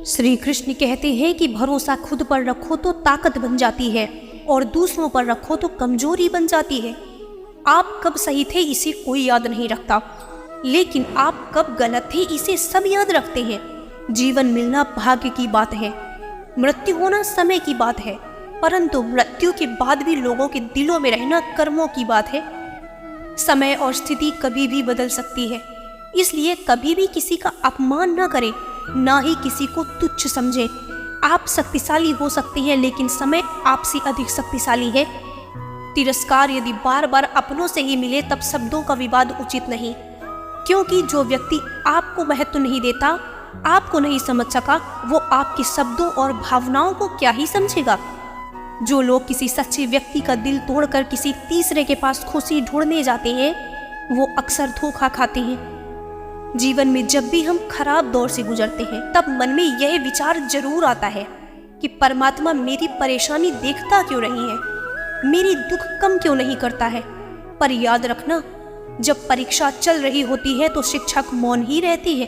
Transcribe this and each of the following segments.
श्री कृष्ण कहते हैं कि भरोसा खुद पर रखो तो ताकत बन जाती है और दूसरों पर रखो तो कमजोरी बन जाती है। आप कब सही थे इसे कोई याद नहीं रखता, लेकिन आप कब गलत थे इसे सब याद रखते हैं। जीवन मिलना भाग्य की बात है, मृत्यु होना समय की बात है, परंतु मृत्यु के बाद भी लोगों के दिलों में रहना कर्मों की बात है। समय और स्थिति कभी भी बदल सकती है, इसलिए कभी भी किसी का अपमान न करें, ना ही किसी को तुच्छ समझें। आप शक्तिशाली हो सकते हैं, लेकिन समय आपसे अधिक शक्तिशाली है। तिरस्कार यदि बार बार अपनों से ही मिले तब शब्दों का विवाद उचित नहीं, क्योंकि जो व्यक्ति आपको महत्व नहीं देता, आपको नहीं समझ सका, वो आपके शब्दों और भावनाओं को क्या ही समझेगा। जो लोग किसी सच्चे व्यक्ति का दिल तोड़कर किसी तीसरे के पास खुशी ढूंढने जाते हैं, वो अक्सर धोखा खाते हैं। जीवन में जब भी हम खराब दौर से गुजरते हैं, तब मन में यह विचार जरूर आता है कि परमात्मा मेरी परेशानी देखता क्यों नहीं है, मेरी दुख कम क्यों नहीं करता है। पर याद रखना, जब परीक्षा चल रही होती है तो शिक्षक मौन ही रहती है।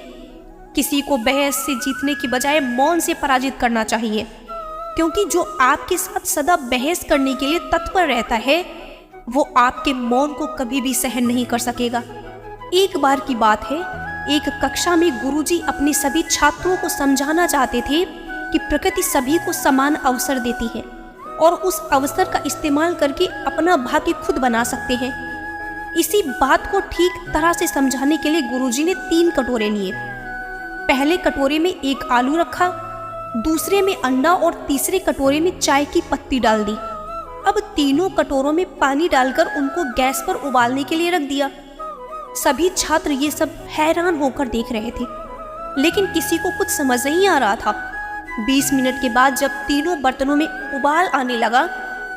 किसी को बहस से जीतने की बजाय मौन से पराजित करना चाहिए, क्योंकि जो आपके साथ सदा बहस करने के लिए तत्पर रहता है, वो आपके मौन को कभी भी सहन नहीं कर सकेगा। एक बार की बात है, एक कक्षा में गुरुजी अपने सभी छात्रों को समझाना चाहते थे कि प्रकृति सभी को समान अवसर देती है और उस अवसर का इस्तेमाल करके अपना भाग्य खुद बना सकते हैं। इसी बात को ठीक तरह से समझाने के लिए गुरुजी ने 3 कटोरे लिए। पहले कटोरे में एक आलू रखा, दूसरे में अंडा और तीसरे कटोरे में चाय की पत्ती डाल दी। अब तीनों कटोरों में पानी डालकर उनको गैस पर उबालने के लिए रख दिया। सभी छात्र ये सब हैरान होकर देख रहे थे, लेकिन किसी को कुछ समझ नहीं आ रहा था। 20 मिनट के बाद जब तीनों बर्तनों में उबाल आने लगा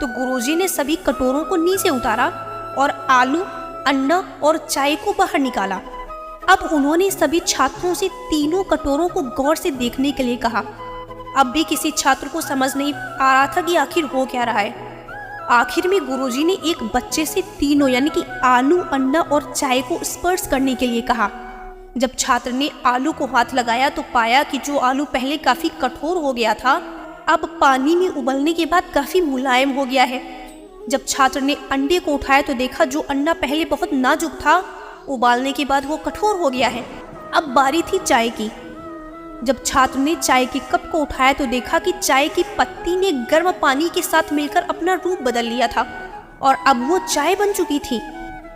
तो गुरुजी ने सभी कटोरों को नीचे उतारा और आलू, अंडा और चाय को बाहर निकाला। अब उन्होंने सभी छात्रों से तीनों कटोरों को गौर से देखने के लिए कहा। अब भी किसी छात्र को समझ नहीं आ रहा था कि आखिर हो क्या रहा है। आखिर में गुरुजी ने एक बच्चे से तीनों यानी कि आलू, अंडा और चाय को स्पर्श करने के लिए कहा। जब छात्र ने आलू को हाथ लगाया तो पाया कि जो आलू पहले काफी कठोर हो गया था, अब पानी में उबलने के बाद काफी मुलायम हो गया है। जब छात्र ने अंडे को उठाया तो देखा जो अंडा पहले बहुत नाजुक था, उबालने के बाद वो कठोर हो गया है। अब बारी थी चाय की। जब छात्र ने चाय के कप को उठाया तो देखा कि चाय की पत्ती ने गर्म पानी के साथ मिलकर अपना रूप बदल लिया था और अब वो चाय बन चुकी थी।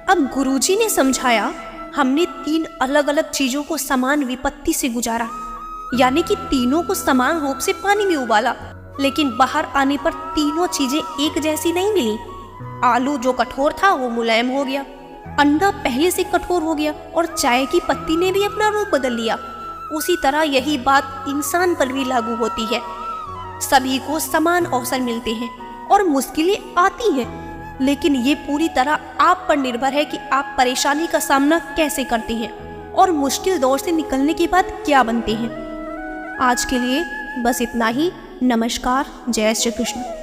अब गुरुजी ने समझाया, हमने 3 अलग अलग चीजों को समान विपत्ति से गुजारा, यानी कि तीनों को समान रूप से पानी में उबाला, लेकिन बाहर आने पर तीनों चीजें एक जैसी नहीं मिली। आलू जो कठोर था वो मुलायम हो गया, अंडा पहले से कठोर हो गया और चाय की पत्ती ने भी अपना रूप बदल लिया। उसी तरह यही बात इंसान पर भी लागू होती है। सभी को समान अवसर मिलते हैं और मुश्किलें आती हैं, लेकिन ये पूरी तरह आप पर निर्भर है कि आप परेशानी का सामना कैसे करते हैं और मुश्किल दौर से निकलने के बाद क्या बनते हैं। आज के लिए बस इतना ही। नमस्कार। जय श्री कृष्ण।